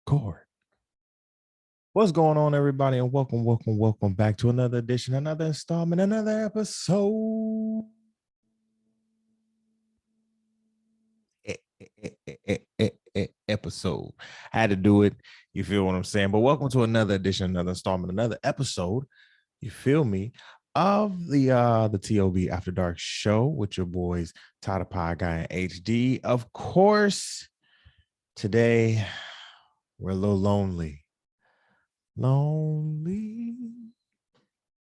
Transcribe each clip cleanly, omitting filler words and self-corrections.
Record. What's going on, everybody? And welcome back to another edition, another installment, another episode. Episode. I had to do it. You feel what I'm saying? But welcome to another edition, another installment, another episode. You feel me? Of the T.O.B After Dark show with your boys T.O.B Guy and HD. Of course, today we're a little lonely.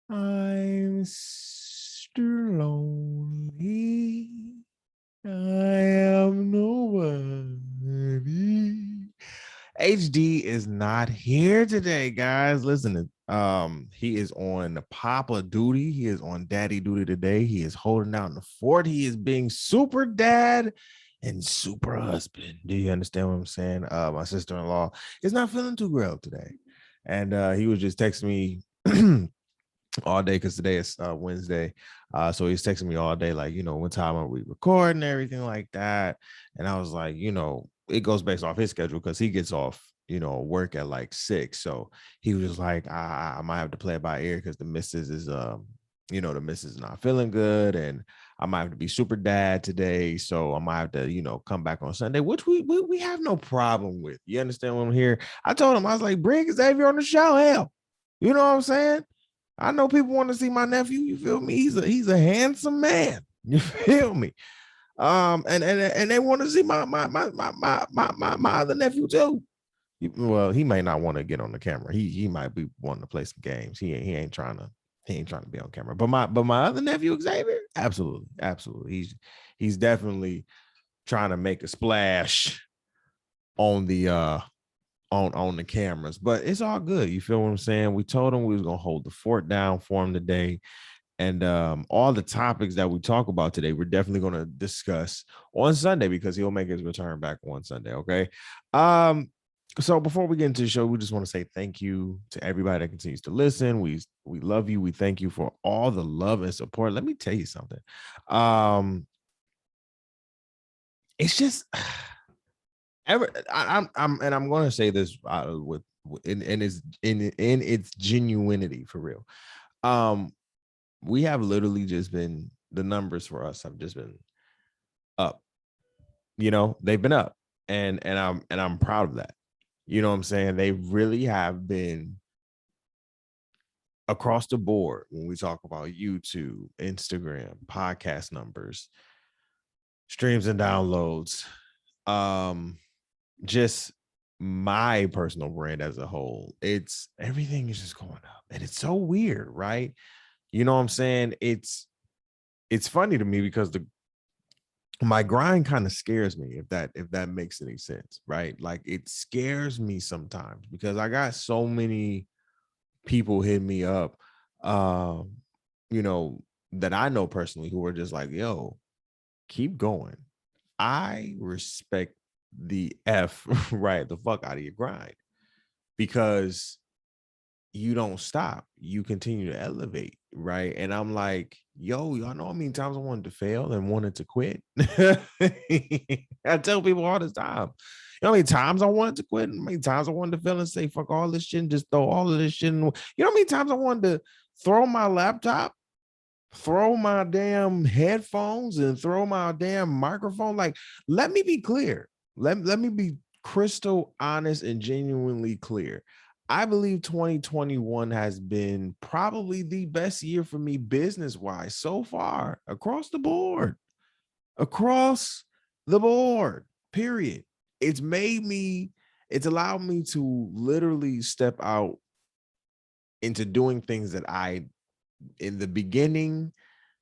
I'm still lonely. I am nobody. HD is not here today, guys. Listen, he is on Papa duty. He is on daddy duty today. He is holding out in the fort. He is being super dad and super husband. Do you understand what I'm saying? My sister-in-law is not feeling too well today. And he was just texting me all day because today is Wednesday. So he's texting me all day, like, what time are we recording, everything like that. And I was like, it goes based off his schedule because he gets off, work at like 6. So he was just like, I might have to play it by ear because the missus is, the missus is not feeling good. And I might have to be super dad today. So I might have to, come back on Sunday, which we have no problem with. You understand what I'm here? I told him, I was like, bring Xavier on the show. Hell, you know what I'm saying? I know people want to see my nephew. You feel me? He's a handsome man. You feel me? And they want to see my other nephew too. Well, he may not want to get on the camera. He might be wanting to play some games. He ain't trying to be on camera. But my other nephew Xavier, absolutely. He's definitely trying to make a splash on the on the cameras, but it's all good. You feel what I'm saying? We told him we was gonna hold the fort down for him today. And all the topics that we talk about today, we're definitely going to discuss on Sunday because he'll make his return back on Sunday. Okay. So before we get into the show, we just want to say thank you to everybody that continues to listen. We love you. We thank you for all the love and support. Let me tell you something. It's just I'm going to say this with in its genuinity for real. We have literally just been, the numbers for us have just been up. They've been up, and I'm proud of that. You know what I'm saying? They really have been across the board when we talk about YouTube, Instagram, podcast numbers, streams and downloads. Just my personal brand as a whole. It's everything is just going up, and it's so weird, right? You know what I'm saying? It's funny to me because my grind kind of scares me, if that makes any sense, right? Like, it scares me sometimes because I got so many people hit me up, that I know personally who are just like, yo, keep going. I respect the right, the fuck out of your grind, because you don't stop, you continue to elevate, right? And I'm like, yo, y'all know how many times I wanted to fail and wanted to quit. I tell people all the time, how many times I wanted to quit, how many times I wanted to fail and say fuck all this shit and just throw all of this shit in. How many times I wanted to throw my laptop, throw my damn headphones, and throw my damn microphone. Like, let me be clear, let me be crystal honest and genuinely clear. I believe 2021 has been probably the best year for me business-wise so far, across the board, period. It's allowed me to literally step out into doing things that in the beginning,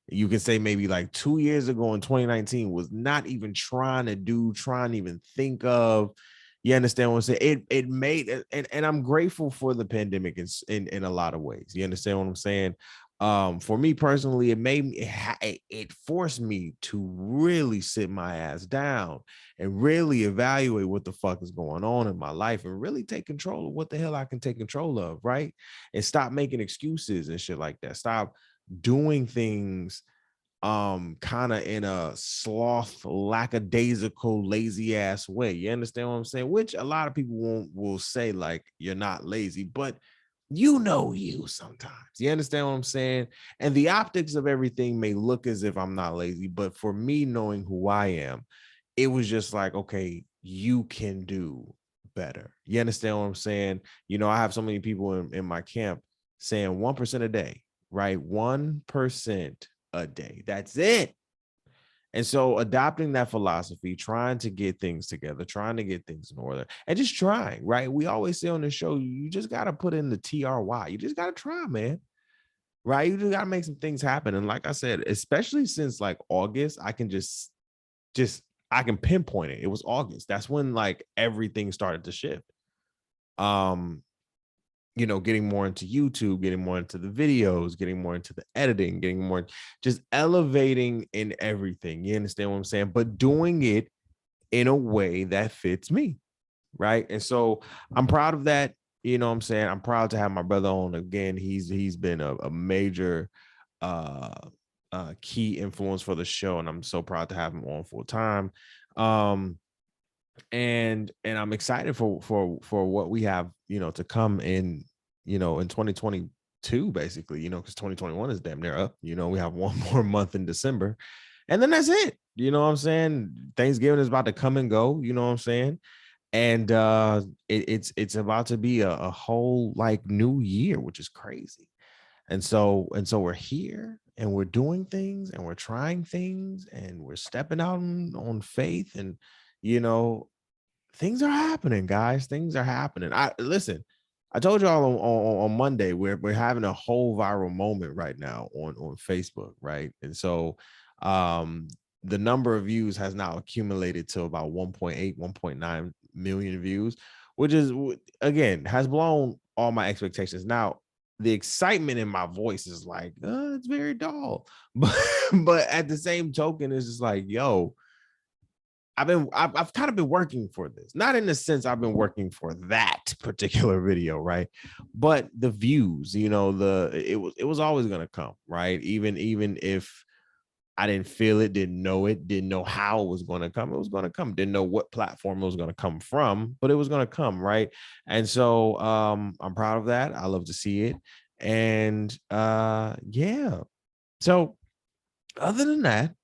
you can say maybe like 2 years ago in 2019, was not even trying to even think of. You understand what I'm saying? It made, and I'm grateful for the pandemic in a lot of ways. You understand what I'm saying? For me personally, it made me, it forced me to really sit my ass down and really evaluate what the fuck is going on in my life and really take control of what the hell I can take control of, right? And stop making excuses and shit like that. Stop doing things kind of in a sloth, lackadaisical, lazy ass way. You understand what I'm saying? Which a lot of people will say like you're not lazy, but you sometimes. You understand what I'm saying? And the optics of everything may look as if I'm not lazy, but for me, knowing who I am, it was just like, okay, you can do better. You understand what I'm saying? You know, I have so many people in my camp saying 1% a day, right? 1% a day. That's it. And so adopting that philosophy, trying to get things together, trying to get things in order, and just trying, right? We always say on the show, you just got to put in the TRY. You just got to try, man. Right? You just got to make some things happen. And like I said, especially since like August, I can just I can pinpoint it. It was August. That's when like everything started to shift. You know, getting more into YouTube, getting more into the videos, getting more into the editing, getting more just elevating in everything. You understand what I'm saying? But doing it in a way that fits me. Right. And so I'm proud of that. You know what I'm saying? I'm proud to have my brother on again. He's been a major uh key influence for the show, and I'm so proud to have him on full time. And I'm excited for what we have, you know, to come in, you know, in 2022, basically, you know, because 2021 is damn near up. You know, we have one more month in December, and then that's it. You know what I'm saying? Thanksgiving is about to come and go. You know what I'm saying? And it's about to be a whole like new year, which is crazy. And so we're here and we're doing things and we're trying things and we're stepping out on faith, and you know, things are happening, guys. Things are happening. I listen. I told y'all on Monday we're having a whole viral moment right now on Facebook, right? And so the number of views has now accumulated to about 1.8, 1.9 million views, which is again has blown all my expectations. Now, the excitement in my voice is like, it's very dull. But at the same token, it's just like, yo, I've kind of been working for this, not in the sense I've been working for that particular video, right? But the views, you know, it was always gonna come, right? Even if I didn't feel it, didn't know how it was gonna come, it was gonna come. Didn't know what platform it was gonna come from, but it was gonna come, right? And so I'm proud of that. I love to see it. And yeah. So other than that,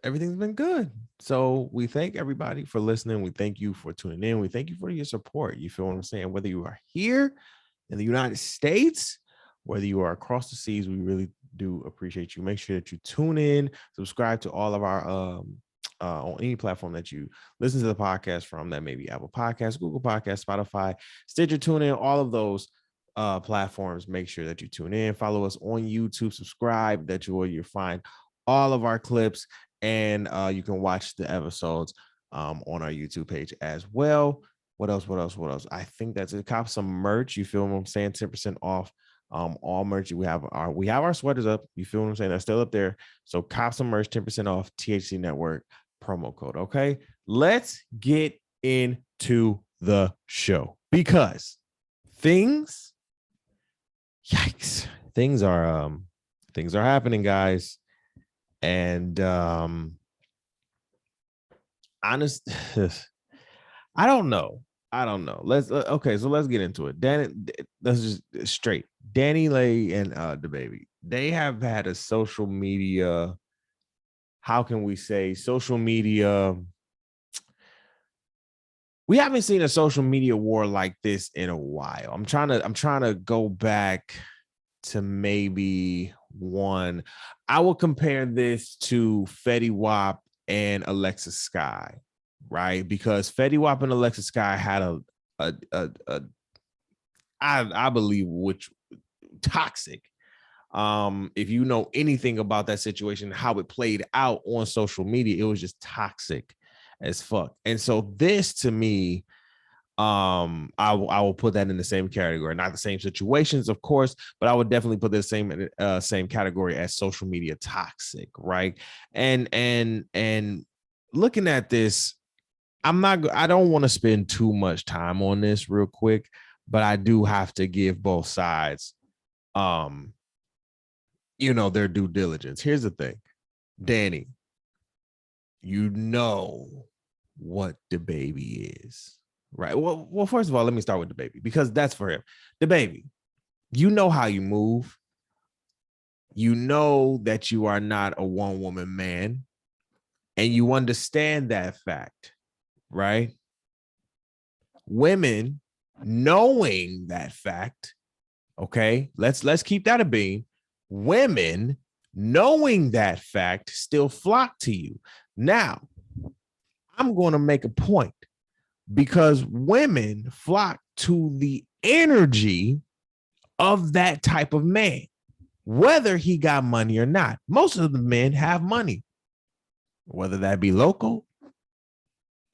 everything's been good. So we thank everybody for listening. We thank you for tuning in. We thank you for your support. You feel what I'm saying? Whether you are here in the United States, whether you are across the seas, we really do appreciate you. Make sure that you tune in, subscribe to all of our on any platform that you listen to the podcast from. That may be Apple Podcasts, Google Podcasts, Spotify, Stitcher, tune in, all of those platforms. Make sure that you tune in, follow us on YouTube, subscribe, that you'll find all of our clips, and you can watch the episodes on our YouTube page as well. What else? I think that's it. Cop some merch. You feel what I'm saying? 10% off all merch. We have our sweaters up. You feel what I'm saying? They're still up there. So cop some merch, 10% off, THC Network promo code. Okay. Let's get into the show, because things, yikes, things are happening, guys. And honest, I don't know. Let's okay, so let's get into it. Let's just straight. Dani Leigh and Dababy, they have had a social media. How can we say social media? We haven't seen a social media war like this in a while. I'm trying to go back to maybe one. I will compare this to Fetty Wap and Alexis Sky, right? Because Fetty Wap and Alexis Sky had I believe, which toxic. If you know anything about that situation, how it played out on social media, it was just toxic as fuck. And so this to me, I will put that in the same category, not the same situations, of course, but I would definitely put the same category as social media toxic, right? And looking at this, I don't want to spend too much time on this real quick, but I do have to give both sides their due diligence. Here's the thing. Dani, you know what Dababy is, right? Well, first of all, let me start with Dababy because that's for him. Dababy, you know how you move. You know that you are not a one-woman man, and you understand that fact, right? Women knowing that fact, okay, let's keep that a beam. Women knowing that fact still flock to you. Now, I'm going to make a point because women flock to the energy of that type of man, whether he got money or not. Most of the men have money, whether that be local,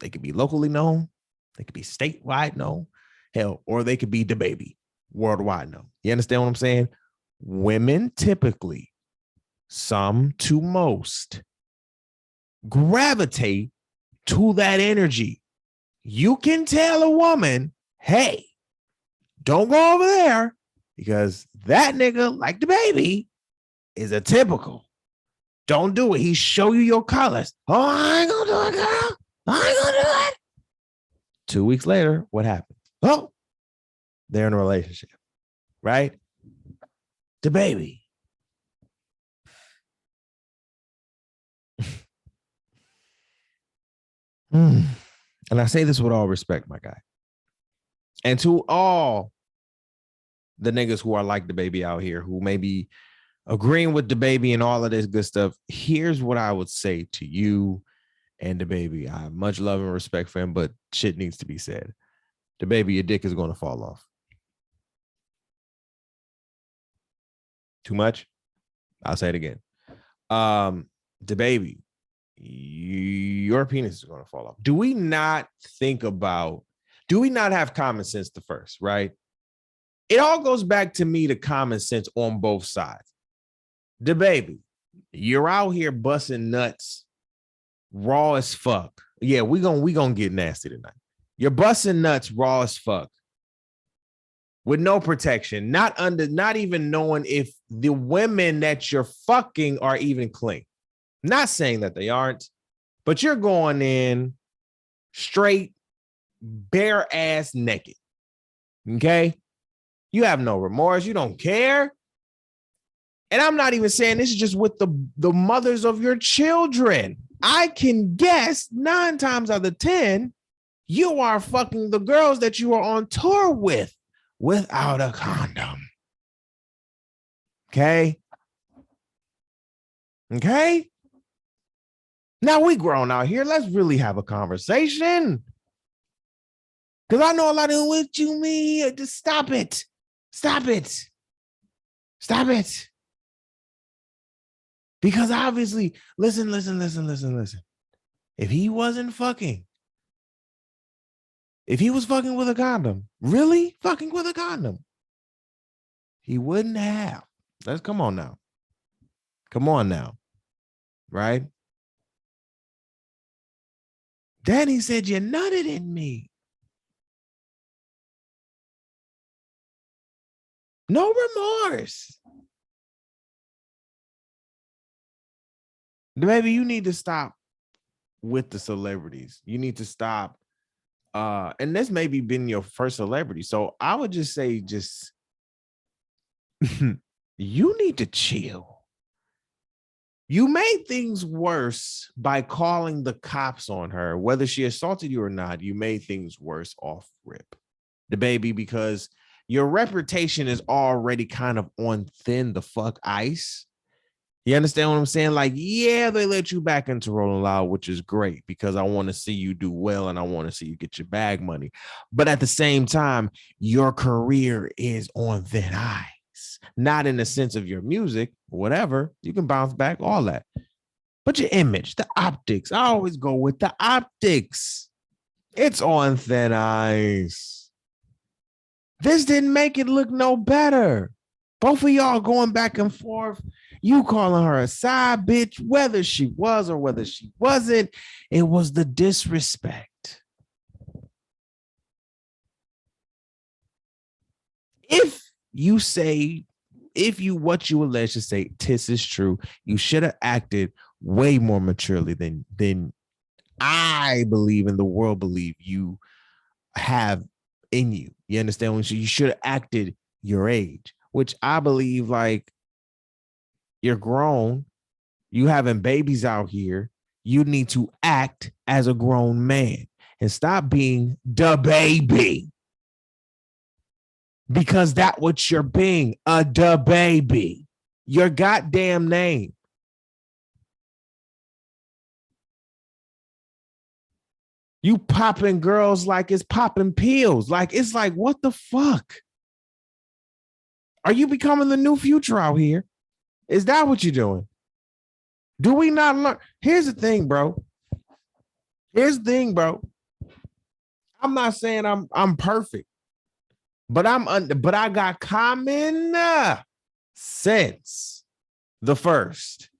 they could be locally known, they could be statewide known, hell, or they could be Dababy, worldwide known. You understand what I'm saying? Women typically, some to most, gravitate to that energy. You can tell a woman, hey, don't go over there because that nigga, like Dababy, is a typical. Don't do it. He show you your colors. Oh, I ain't gonna do it, girl. I ain't gonna do it. 2 weeks later, what happens? Oh, they're in a relationship, right? Dababy. And I say this with all respect, my guy. And to all the niggas who are like Dababy out here, who may be agreeing with Dababy and all of this good stuff, here's what I would say to you and Dababy. I have much love and respect for him, but shit needs to be said. Dababy, your dick is going to fall off. Too much? I'll say it again. Dababy, your penis is going to fall off. Do we not have common sense the first, right? It all goes back to me to common sense on both sides. Dababy, you're out here busting nuts raw as fuck. Yeah, we gonna get nasty tonight. You're busting nuts raw as fuck with no protection, not even knowing if the women that you're fucking are even clean. Not saying that they aren't, but you're going in straight, bare ass naked. Okay? You have no remorse. You don't care. And I'm not even saying this is just with the mothers of your children. I can guess 9 times out of 10, you are fucking the girls that you are on tour with without a condom. Okay? Okay? Now we grown out here. Let's really have a conversation. Because I know a lot of what you mean. Just stop it. Stop it. Stop it. Because obviously, listen. If he wasn't fucking, if he was fucking with a condom, really fucking with a condom, he wouldn't have. Let's come on now. Come on now. Right? Dani said you nutted in me. No remorse. Baby, you need to stop with the celebrities. You need to stop. And this maybe been your first celebrity. So I would just say, you need to chill. You made things worse by calling the cops on her, whether she assaulted you or not. You made things worse off rip, Dababy, because your reputation is already kind of on thin the fuck ice. You understand what I'm saying? Like, yeah, they let you back into Rolling Loud, which is great because I want to see you do well and I want to see you get your bag money. But at the same time, your career is on thin ice, not in the sense of your music, whatever. You can bounce back, all that. But your image, the optics, I always go with the optics. It's on thin ice. This didn't make it look no better. Both of y'all going back and forth. You calling her a side bitch, whether she was or whether she wasn't. It was the disrespect. If what you allege to say, Tiss is true, you should have acted way more maturely than I believe and the world believe you have in you. You understand? So you should have acted your age, which I believe like you're grown, you having babies out here. You need to act as a grown man and stop being the baby. Because that's what you're being, a Dababy. Your goddamn name. You popping girls like it's popping pills. Like, it's like, what the fuck? Are you becoming the new Future out here? Is that what you're doing? Do we not learn? Here's the thing, bro. I'm not saying I'm perfect, but I got common sense. The first,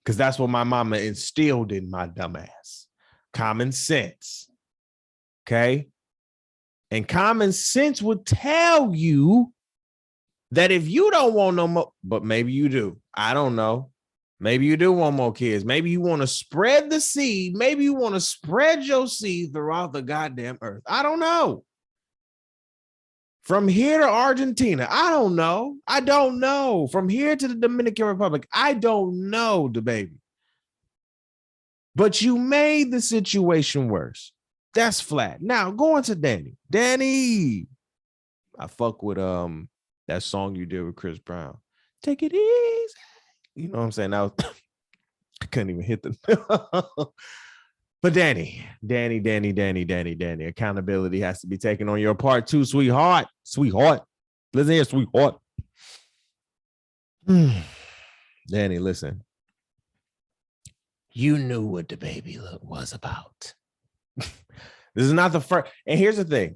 because that's what my mama instilled in my dumb ass. Common sense. Okay. And common sense would tell you that if you don't want no more, but maybe you do. I don't know. Maybe you do want more kids. Maybe you want to spread the seed. Maybe you want to spread your seed throughout the goddamn earth. I don't know. From here to Argentina, I don't know. I don't know. From here to the Dominican Republic, I don't know, Dababy. But you made the situation worse. That's flat. Now, going to Dani. Dani, I fuck with that song you did with Chris Brown. Take it easy. You know what I'm saying? I couldn't even hit the But Dani, accountability has to be taken on your part too, sweetheart. Listen here, sweetheart. Dani, listen. You knew what Dababy was about. This is not the first. And here's the thing.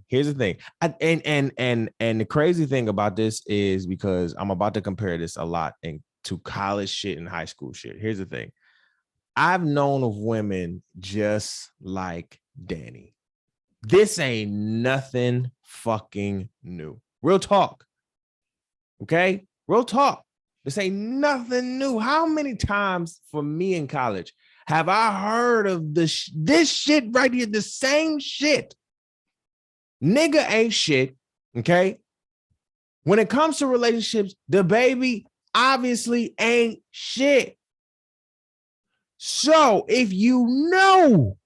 And the crazy thing about this is because I'm about to compare this a lot to college shit and high school shit. Here's the thing. I've known of women just like Dani. This ain't nothing fucking new. Real talk. Okay? Real talk. This ain't nothing new. How many times for me in college have I heard of this shit right here? The same shit. Nigga ain't shit. Okay? When it comes to relationships, Dababy obviously ain't shit. So if you know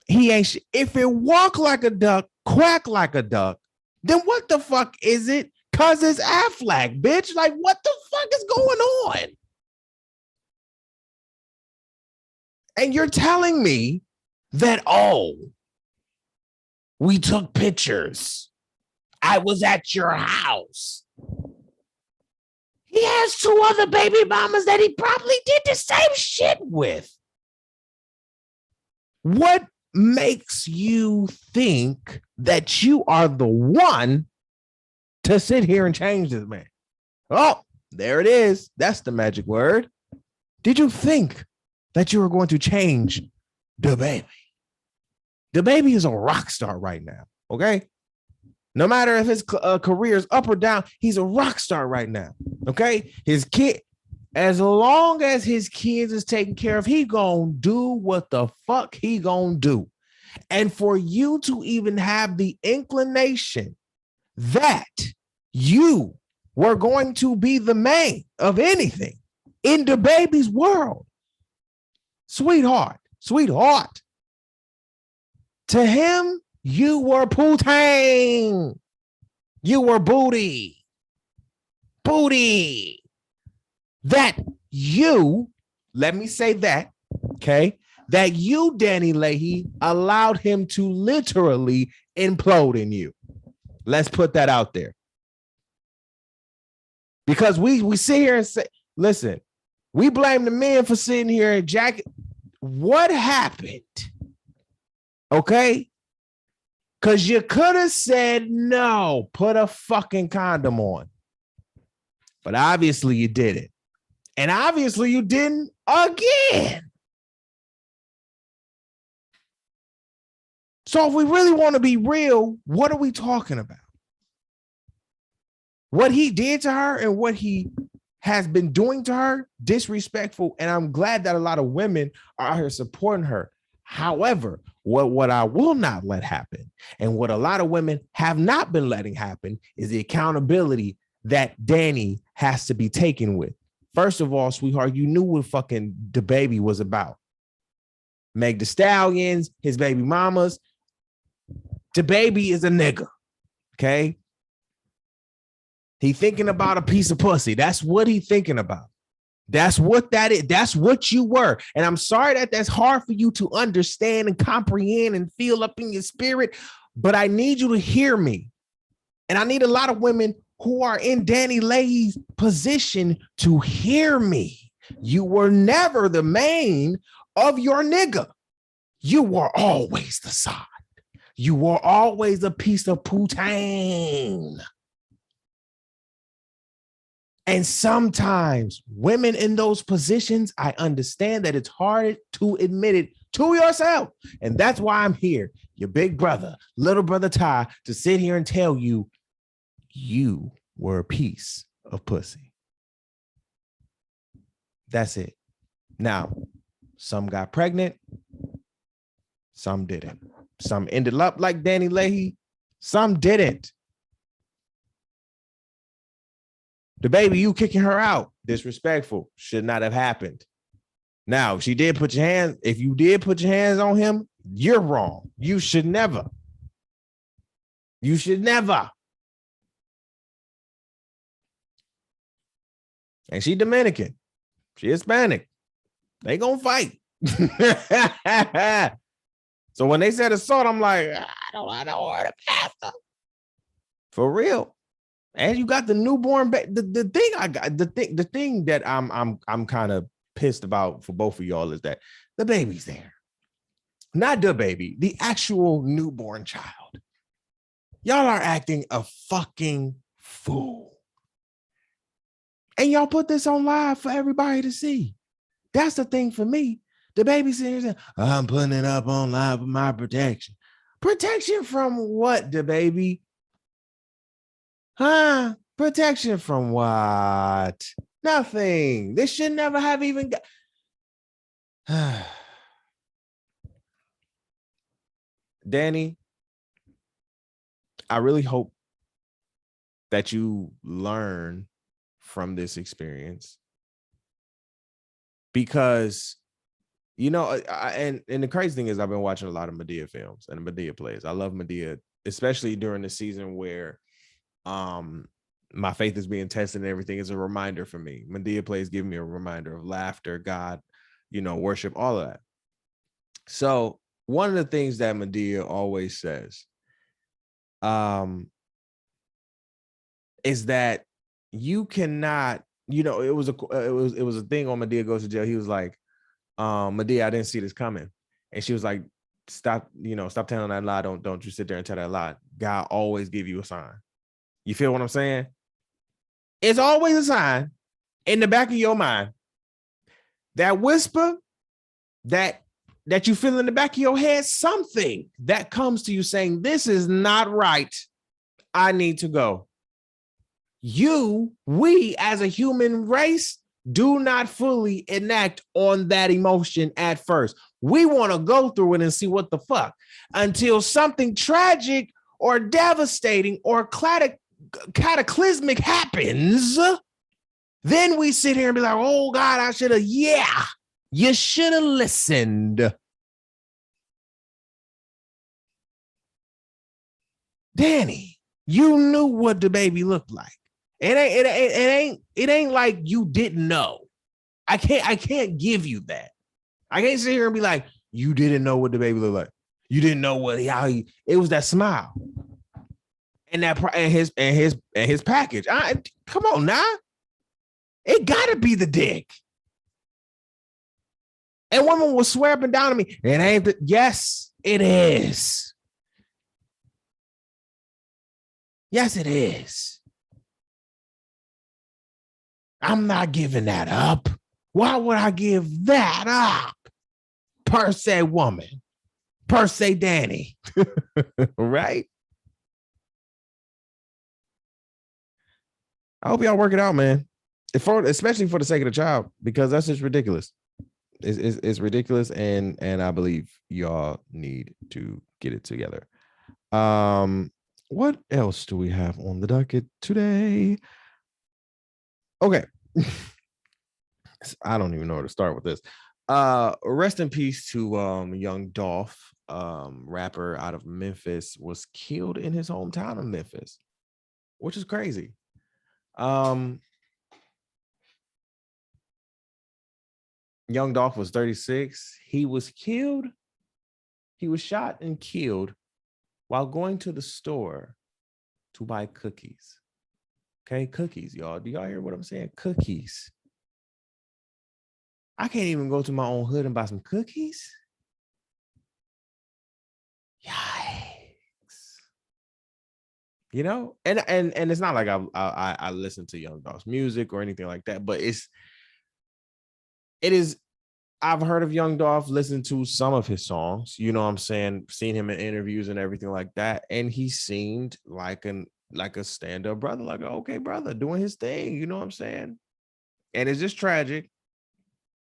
he ain't shit, if it walk like a duck, quack like a duck, then what the fuck is it? Cause it's Affleck, bitch. Like, what the fuck is going on? And you're telling me that, oh, we took pictures. I was at your house. He has 2 other baby mamas that he probably did the same shit with. What makes you think that you are the one to sit here and change this man? Oh, there it is. That's the magic word. Did you think that you were going to change Dababy? Dababy is a rock star right now, okay? No matter if his career is up or down, he's a rock star right now, okay? His kid, as long as his kids is taken care of, he gonna do what the fuck he gonna do. And for you to even have the inclination that you were going to be the man of anything in Dababy's world, sweetheart, to him, you were poutine. You were booty. That you, let me say that, okay? That you, Dani Leigh, allowed him to literally implode in you. Let's put that out there. Because we sit here and say, listen, we blame the men for sitting here and jacket. What happened? Okay? Because you could have said no, put a fucking condom on. But obviously you did it. And obviously you didn't again. So if we really want to be real, what are we talking about? What he did to her and what he has been doing to her, disrespectful. And I'm glad that a lot of women are out here supporting her. However, what I will not let happen, and what a lot of women have not been letting happen, is the accountability that Dani has to be taken with. First of all, sweetheart, you knew what fucking Dababy was about. Meg the Stallions, his baby mamas. Dababy is a nigga, okay? He thinking about a piece of pussy. That's what he thinking about. That's what that is. That's what you were. And I'm sorry that that's hard for you to understand and comprehend and feel up in your spirit, but I need you to hear me. And I need a lot of women who are in Dani Leigh's position to hear me. You were never the main of your nigga. You were always the side. You were always a piece of poutine. And sometimes women in those positions, I understand that it's hard to admit it to yourself. And that's why I'm here, your big brother, little brother Ty, to sit here and tell you, you were a piece of pussy. That's it. Now, some got pregnant. Some didn't. Some ended up like Dani Leigh. Some didn't. Dababy, you kicking her out. Disrespectful. Should not have happened. Now, if you did put your hands on him, you're wrong. You should never. You should never. And she Dominican. She Hispanic. They gonna fight. So when they said assault, I'm like, I don't know the pastor. For real. And you got the newborn baby. The thing that I'm kind of pissed about for both of y'all is that the baby's there. Not the baby, the actual newborn child. Y'all are acting a fucking fool. And y'all put this on live for everybody to see. That's the thing for me. The baby's sitting here saying, I'm putting it up on live for my protection. Protection from what, Dababy? Huh? Protection from what? Nothing. This should never have even got. Dani, I really hope that you learn from this experience, because, you know, and the crazy thing is I've been watching a lot of Madea films and Madea plays. I love Madea, especially during the season where my faith is being tested and everything is a reminder for me. Madea plays give me a reminder of laughter, God, you know, worship, all of that. So one of the things that Madea always says is that you cannot, you know, it was a thing on Madea Goes to Jail. He was like, Madea, I didn't see this coming. And she was like, stop telling that lie. Don't you sit there and tell that lie. God always give you a sign. You feel what I'm saying? It's always a sign in the back of your mind. That whisper that you feel in the back of your head, something that comes to you saying, this is not right. I need to go. We as a human race do not fully enact on that emotion at first. We want to go through it and see what the fuck until something tragic or devastating or cataclysmic happens. Then we sit here and be like, oh God, I should have, you should have listened. Dani, you knew what Dababy looked like. It ain't like you didn't know. I can't give you that. I can't sit here and be like, you didn't know what Dababy looked like. You didn't know it was that smile. And his package. Come on now. It gotta be the dick. And woman was swearing down to me. It ain't yes, it is. Yes, it is. I'm not giving that up. Why would I give that up? Per se woman. Per se Dani. Right? I hope y'all work it out, man. especially for the sake of the child, because that's just ridiculous. It's ridiculous, and I believe y'all need to get it together. What else do we have on the docket today? Okay. I don't even know where to start with this. Rest in peace to young Dolph, rapper out of Memphis, was killed in his hometown of Memphis, which is crazy. Young Dolph was 36. He was killed. He was shot and killed while going to the store to buy cookies. Okay, cookies, y'all. Do y'all hear what I'm saying? Cookies. I can't even go to my own hood and buy some cookies. Yikes. You know, and it's not like I listen to Young Dolph's music or anything like that, but it is. I've heard of Young Dolph, listened to some of his songs. You know what I'm saying? Seen him in interviews and everything like that, and he seemed like a stand-up brother, like an okay brother doing his thing. You know what I'm saying? And it's just tragic,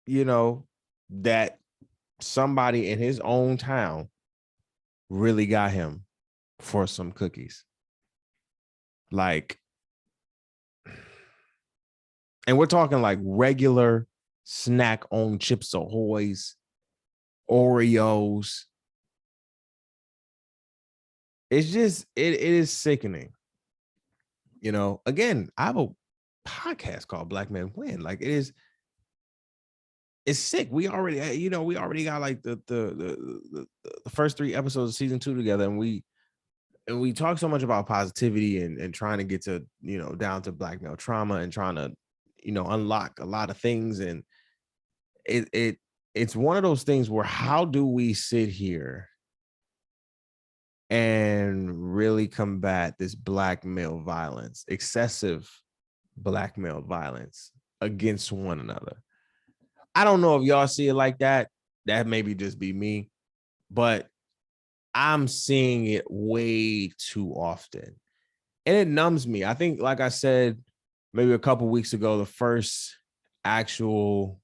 you know, that somebody in his own town really got him for some cookies. Like, and we're talking like regular snack on Chips Ahoy's, Oreos. It's just, it is sickening. You know, again, I have a podcast called Black Men Win. Like, it's sick. We already, we already got like the first 3 episodes of season 2 together, and we talk so much about positivity and trying to get to, down to Black male trauma and trying to, unlock a lot of things. And it's one of those things where how do we sit here and really combat this Black male violence, excessive Black male violence against one another? I don't know if y'all see it like that. That maybe just be me, but I'm seeing it way too often. And it numbs me. I think, like I said, maybe a couple weeks ago, the first actual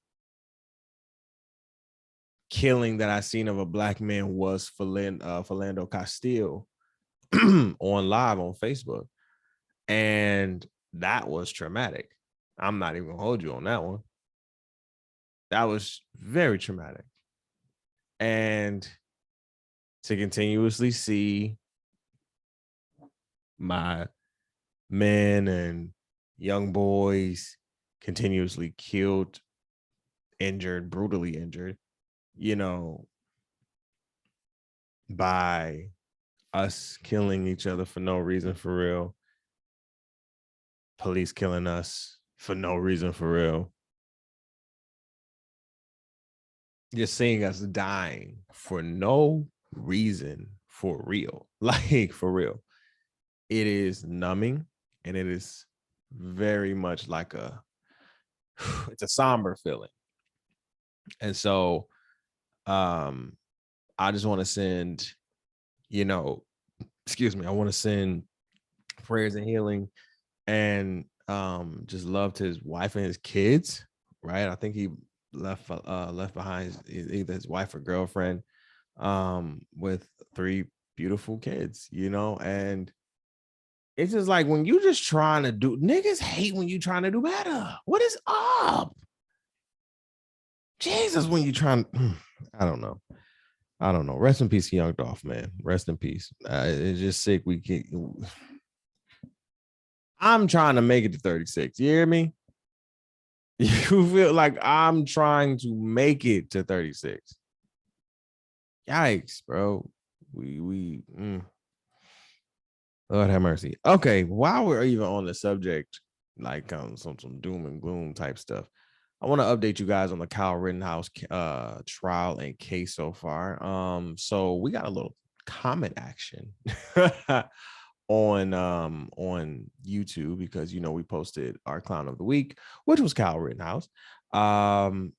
killing that I seen of a Black man was Philando Castile on live on Facebook. And that was traumatic. I'm not even gonna hold you on that one. That was very traumatic. And to continuously see my men and young boys continuously killed, injured, brutally injured, by us killing each other for no reason, for real. Police killing us for no reason, for real. Just seeing us dying for no reason, for real. Like, for real. It is numbing, and it is very much like it's a somber feeling. And so I just want to send, I want to send prayers and healing and just love to his wife and his kids, right? I think he left behind either his wife or girlfriend with 3 beautiful kids, and it's just like when you just trying to do, niggas hate when you trying to do better. What is up? Jesus, when you trying, I don't know. Rest in peace, Young Dolph, man. Rest in peace. It's just sick. I'm trying to make it to 36. You hear me? You feel like I'm trying to make it to 36. Yikes, bro. Lord have mercy. Okay, while we're even on the subject, like some doom and gloom type stuff, I want to update you guys on the Kyle Rittenhouse trial and case so far. So we got a little comment action on YouTube because we posted our clown of the week, which was Kyle Rittenhouse. And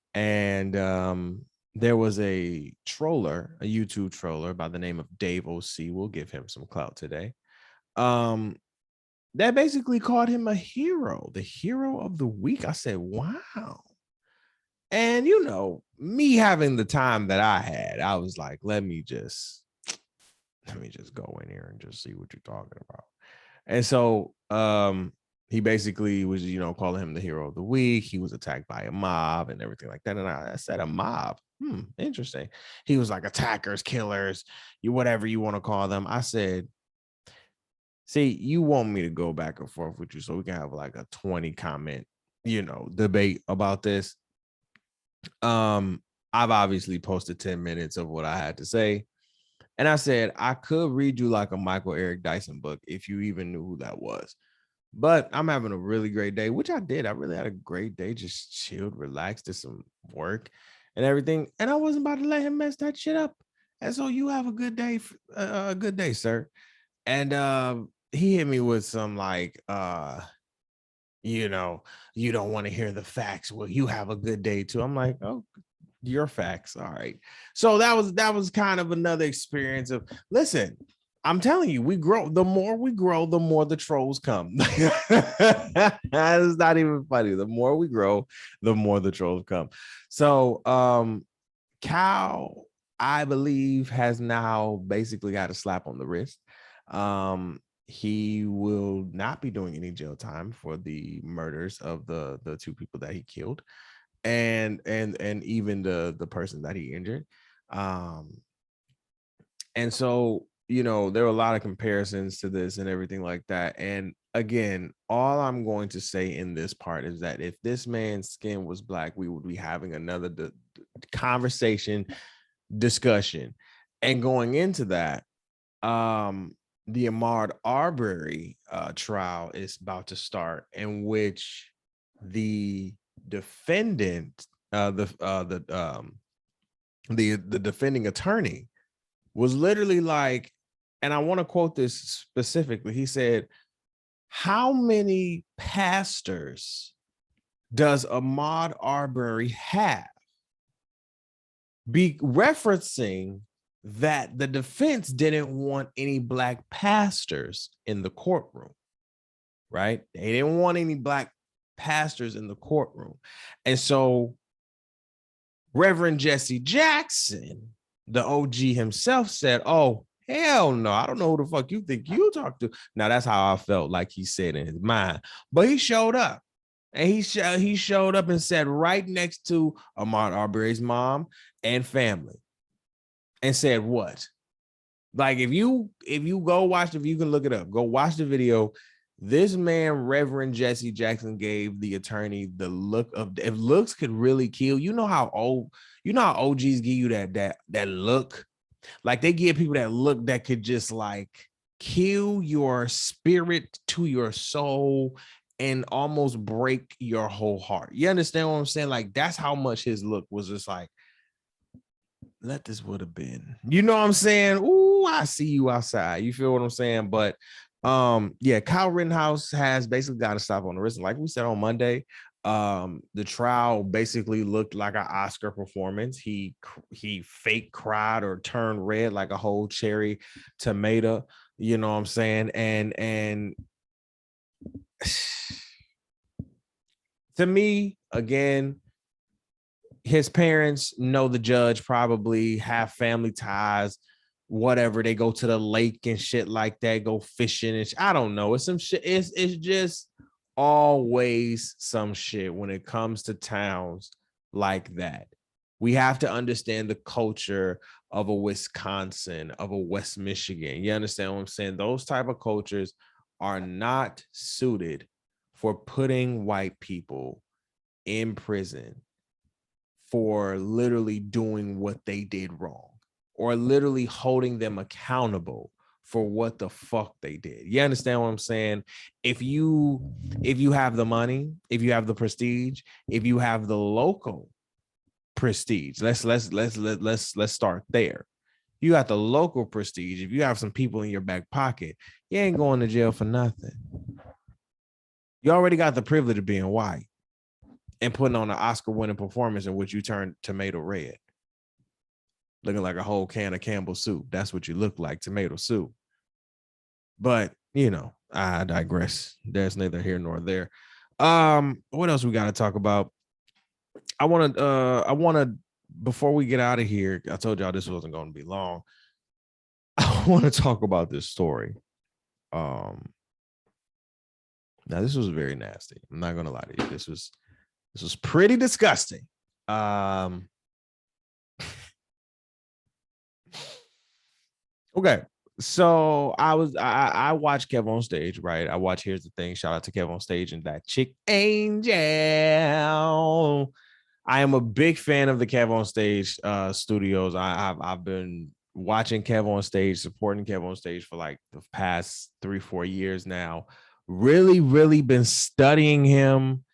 there was a YouTube troller by the name of Dave OC. We'll give him some clout today. that basically called him a hero, the hero of the week. I said, wow. And you know, me having the time that I had, I was like, let me just go in here and just see what you're talking about. And so he basically was, you know, calling him the hero of the week. He was attacked by a mob and everything like that. And I said, a mob. Interesting. He was like, attackers, killers, you whatever you want to call them. I said, see, you want me to go back and forth with you so we can have like a 20 comment, you know, debate about this. I've obviously posted 10 minutes of what I had to say. And I said, I could read you like a Michael Eric Dyson book if you even knew who that was. But I'm having a really great day, which I did. I really had a great day, just chilled, relaxed, did some work and everything. And I wasn't about to let him mess that shit up. And so you have a good day, sir. And he hit me with some like, you know, you don't want to hear the facts. Well, you have a good day too. I'm like, oh, your facts. All right. So that was kind of another experience of, listen, I'm telling you, we grow. The more we grow, the more the trolls come. It's not even funny. The more we grow, the more the trolls come. So Cal, I believe, has now basically got a slap on the wrist. He will not be doing any jail time for the murders of the two people that he killed, and even the person that he injured. And so, you know, there were a lot of comparisons to this and everything like that. And again, all I'm going to say in this part is that if this man's skin was black, we would be having another conversation, discussion. And going into that, the Ahmaud Arbery trial is about to start, in which the defendant, the defending attorney, was literally like, and I want to quote this specifically. He said, "How many pastors does Ahmaud Arbery have?" Be referencing that the defense didn't want any black pastors in the courtroom, right? They didn't want any black pastors in the courtroom. And so Reverend Jesse Jackson, the OG himself, said, "Oh, hell no, I don't know who the fuck you think you talk to." Now, that's how I felt like he said in his mind. But he showed up. And he showed up and sat right next to Ahmaud Arbery's mom and family and said, what? Like, if you go watch, if you can look it up, go watch the video. This man, Reverend Jesse Jackson, gave the attorney the look of, if looks could really kill. You know how OGs give you that look? Like, they give people that look that could just like kill your spirit to your soul and almost break your whole heart. You understand what I'm saying? Like, that's how much his look was just like, let this would have been. You know what I'm saying? Ooh, I see you outside. You feel what I'm saying? But yeah, Kyle Rittenhouse has basically got to stop on the wrist. Like we said on Monday, the trial basically looked like an Oscar performance. He fake cried or turned red like a whole cherry tomato. You know what I'm saying? And to me, again, his parents know the judge, probably have family ties, whatever. They go to the lake and shit like that, go fishing and I don't know. It's some shit. It's just always some shit when it comes to towns like that. We have to understand the culture of a Wisconsin, of a West Michigan. You understand what I'm saying? Those type of cultures are not suited for putting white people in prison for literally doing what they did wrong, or literally holding them accountable for what the fuck they did. You understand what I'm saying? If you have the money, if you have the prestige, if you have the local prestige, let's start there. You got the local prestige. If you have some people in your back pocket, you ain't going to jail for nothing. You already got the privilege of being white and putting on an Oscar-winning performance in which you turn tomato red, looking like a whole can of Campbell soup. That's what you look like, tomato soup. But I digress. There's neither here nor there. What else we got to talk about? I want to before we get out of here, I told y'all this wasn't going to be long. I want to talk about this story. Now this was very nasty. I'm not going to lie to you. This was pretty disgusting. Okay. So I watched Kev on Stage, right? I watch Here's the Thing. Shout out to Kev on Stage and that chick Angel. I am a big fan of the Kev on Stage studios. I've been watching Kev on Stage, supporting Kev on Stage for like the past 3-4 years now. Really been studying him.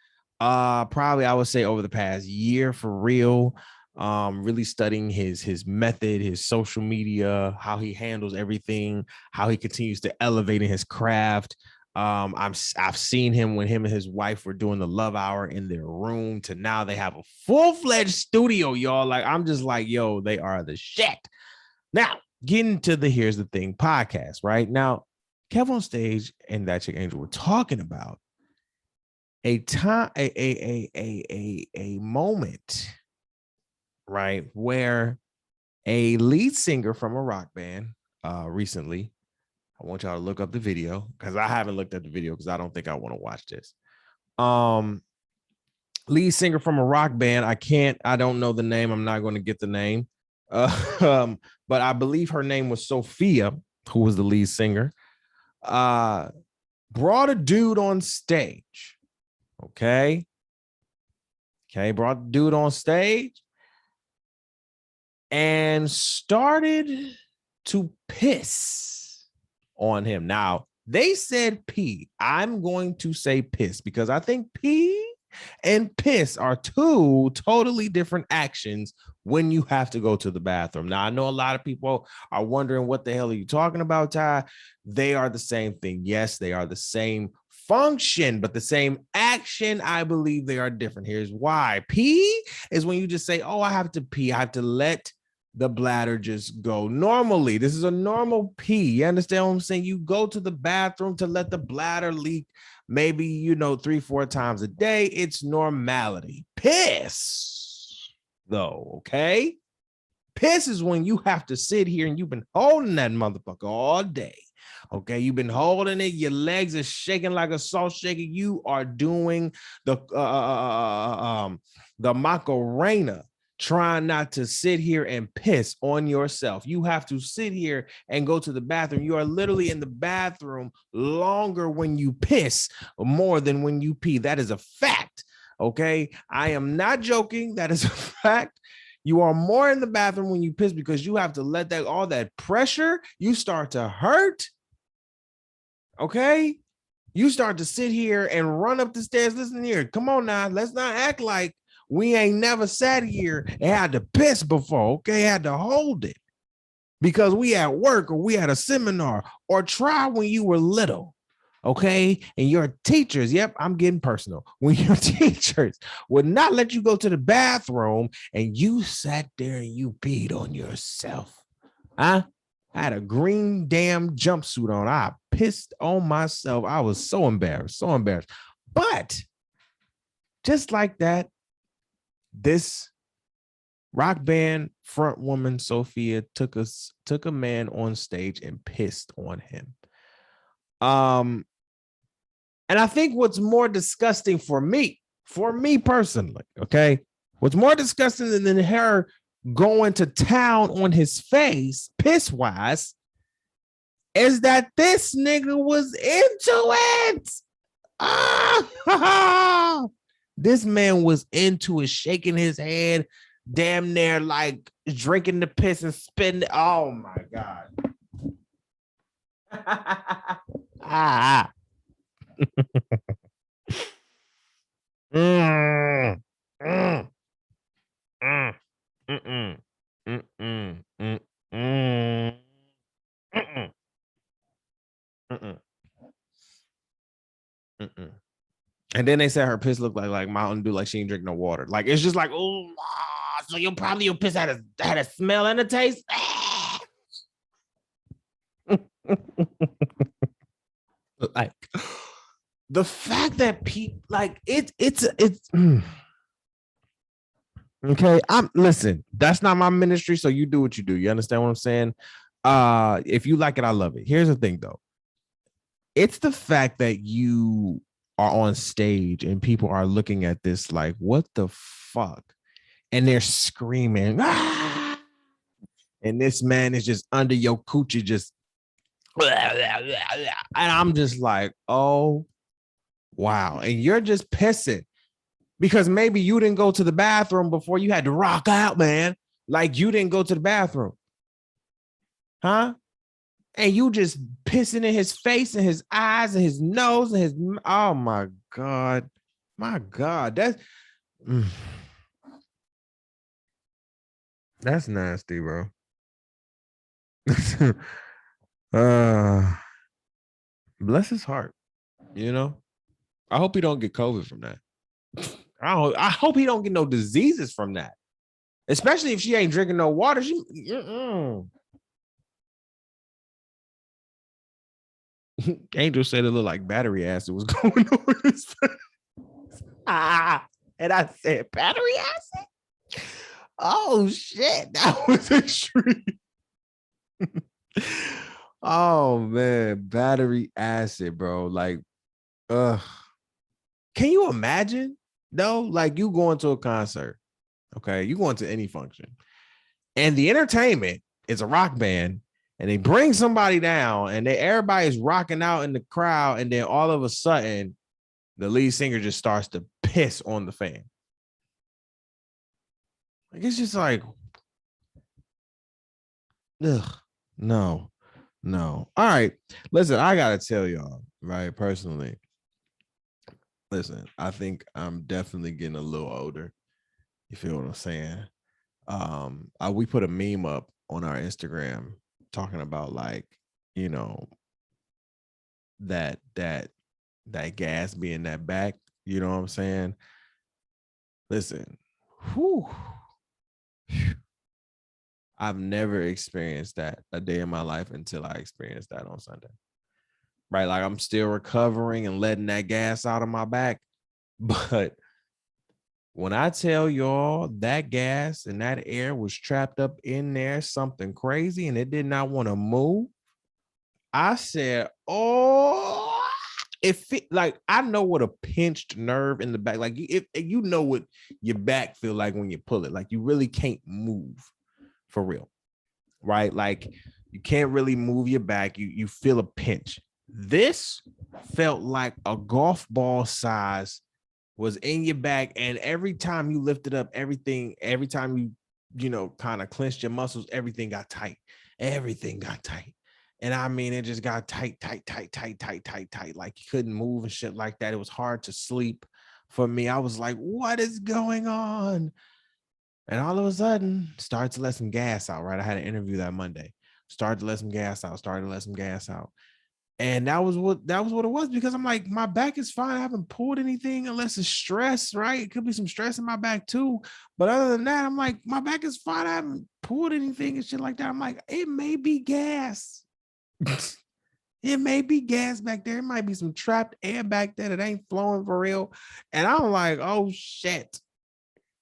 Probably I would say over the past year for real. Really studying his method, his social media, how he handles everything, how he continues to elevate in his craft. I've seen him when him and his wife were doing the Love Hour in their room to now they have a full-fledged studio, y'all. Like, I'm just like, yo, they are the shit. Now, getting to the Here's the Thing podcast, right? Now, Kev on Stage and that chick Angel were talking about a time, a moment, right, where a lead singer from a rock band recently, I want y'all to look up the video because I haven't looked at the video because I don't think I want to watch this. Lead singer from a rock band. I don't know the name. I'm not going to get the name. But I believe her name was Sophia, who was the lead singer. Brought a dude on stage. Okay, brought the dude on stage and started to piss on him. Now, they said pee. I'm going to say piss because I think pee and piss are two totally different actions when you have to go to the bathroom. Now, I know a lot of people are wondering what the hell are you talking about, Ty? They are the same thing. Yes, they are the same function, but the same action. I believe they are different. Here's why. Pee is when you just say, oh, I have to pee. I have to let the bladder just go. Normally, this is a normal pee. You understand what I'm saying? You go to the bathroom to let the bladder leak maybe, 3-4 times a day. It's normality. Piss, though, okay? Piss is when you have to sit here and you've been holding that motherfucker all day. Okay, you've been holding it. Your legs are shaking like a salt shaker. You are doing the Macarena, trying not to sit here and piss on yourself. You have to sit here and go to the bathroom. You are literally in the bathroom longer when you piss more than when you pee. That is a fact. Okay, I am not joking. That is a fact. You are more in the bathroom when you piss because you have to let that all that pressure, you start to hurt. Okay, you start to sit here and run up the stairs. Listen here, come on now. Let's not act like we ain't never sat here and had to piss before. Okay, had to hold it because we at work or we at a seminar, or try when you were little. Okay, and your teachers, yep, I'm getting personal. When your teachers would not let you go to the bathroom and you sat there and you peed on yourself. Huh? I had a green damn jumpsuit on. I pissed on myself. I was so embarrassed. But just like that, this rock band front woman, Sophia, took a man on stage and pissed on him. And I think what's more disgusting for me personally, okay, what's more disgusting than her going to town on his face, piss wise, is that this nigga was into it. This man was into it, shaking his head, damn near like drinking the piss and spitting it. Oh my God. Mm, mm, mm, mm-mm, mm-mm, mm-mm, mm-mm, mm-mm, mm-mm. And then they said her piss looked like Mountain Dew, like she ain't drink no water. Like it's just like, oh, so your piss had a smell and a taste. Like the fact that people like it's okay. I'm listen, that's not my ministry, so you do what you do. You understand what I'm saying? If you like it, I love it. Here's the thing though. It's the fact that you are on stage and people are looking at this like, what the fuck? And they're screaming, ah! And this man is just under your coochie, just and I'm just like, oh wow. And you're just pissing because maybe you didn't go to the bathroom before you had to rock out, man. Like you didn't go to the bathroom, huh? And you just pissing in his face and his eyes and his nose and his, oh my God. My God. That's nasty, bro. uh Bless his heart, you know. I hope he don't get COVID from that. I hope he don't get no diseases from that. Especially if she ain't drinking no water. Angel said it looked like battery acid was going over his face. And I said, battery acid? Oh shit, that was extreme. Oh man, battery acid, bro. Like, can you imagine though? Like you going to a concert, okay? You going to any function, and the entertainment is a rock band, and they bring somebody down, and everybody's rocking out in the crowd, and then all of a sudden, the lead singer just starts to piss on the fan. Like it's just like, ugh, no. All right, listen, I gotta tell y'all, right? Personally, listen, I think I'm definitely getting a little older. You feel what I'm saying? We put a meme up on our Instagram talking about like, you know, that gas being that back. You know what I'm saying? Listen, whew, I've never experienced that a day in my life until I experienced that on Sunday. Right, like I'm still recovering and letting that gas out of my back, but when I tell y'all that gas and that air was trapped up in there, something crazy, and it did not want to move, I said, "Oh, if it like I know what a pinched nerve in the back, like if you know what your back feel like when you pull it, like you really can't move for real, right? Like you can't really move your back. You feel a pinch. This felt like a golf ball size was in your back, and every time you lifted up, every time you know, kind of clenched your muscles, everything got tight. Everything got tight. And I mean, it just got tight. Like you couldn't move and shit like that. It was hard to sleep for me. I was like, what is going on? And all of a sudden, started to let some gas out, right? I had an interview that Monday. Started to let some gas out. And that was what it was, because I'm like, my back is fine. I haven't pulled anything unless it's stress, right? It could be some stress in my back too. But other than that, I'm like, my back is fine. I haven't pulled anything and shit like that. I'm like, it may be gas. It may be gas back there. It might be some trapped air back there that ain't flowing for real. And I'm like, oh shit.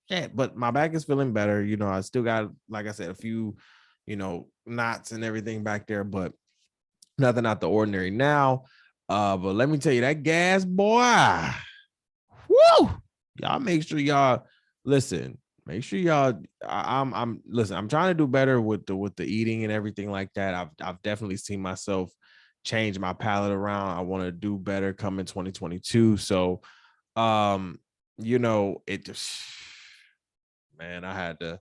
But my back is feeling better. You know, I still got, like I said, a few, you know, knots and everything back there, but nothing out the ordinary now. But let me tell you, that gas, boy. Woo! Y'all make sure y'all listen. Make sure y'all. I'm listen. I'm trying to do better with the eating and everything like that. I've definitely seen myself change my palate around. I want to do better coming 2022. So, you know, it just, man, I had to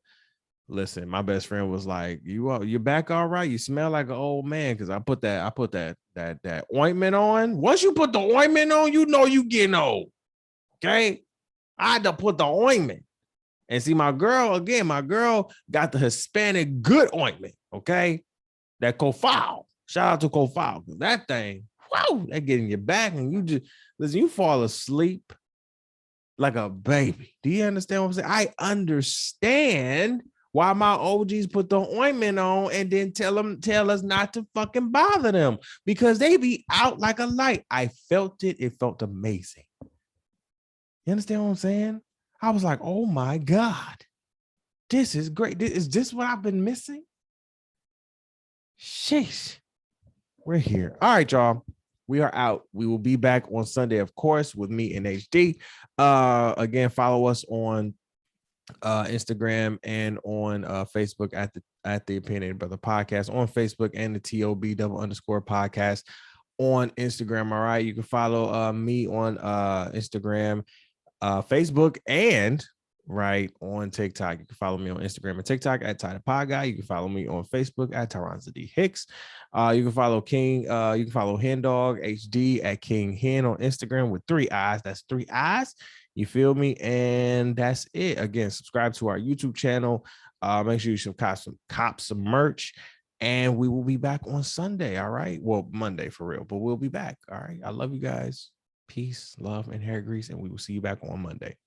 listen. My best friend was like, "You back all right? You smell like an old man." Because I put that ointment on. Once you put the ointment on, you know you getting old. Okay, I had to put the ointment. And see, my girl got the Hispanic good ointment. Okay, that Kofal. Shout out to Kofal. That thing, wow, that get in your back, and you just listen. You fall asleep like a baby. Do you understand what I'm saying? I understand Why my OGs put the ointment on and then tell us not to fucking bother them because they be out like a light. I felt it. It felt amazing. You understand what I'm saying? I was like, oh my God, this is great. Is this what I've been missing? Sheesh. We're here. All right, y'all. We are out. We will be back on Sunday, of course, with me and HD. Again, follow us on Instagram and on Facebook at the Opinionated Brother Podcast on Facebook and the T.O.B _ podcast on Instagram. All right. You can follow me on Instagram, Facebook, and right on TikTok. You can follow me on Instagram and TikTok at Ty the Pod Guy. You can follow me on Facebook at Tyronza D Hicks. You can follow King. You can follow Hen Dog HD at King Hen on Instagram with 3 eyes. That's 3 eyes. You feel me? And that's it. Again, subscribe to our YouTube channel. Make sure you cop some merch. And we will be back on Sunday. All right. Well, Monday for real, but we'll be back. All right. I love you guys. Peace, love, and hair grease. And we will see you back on Monday.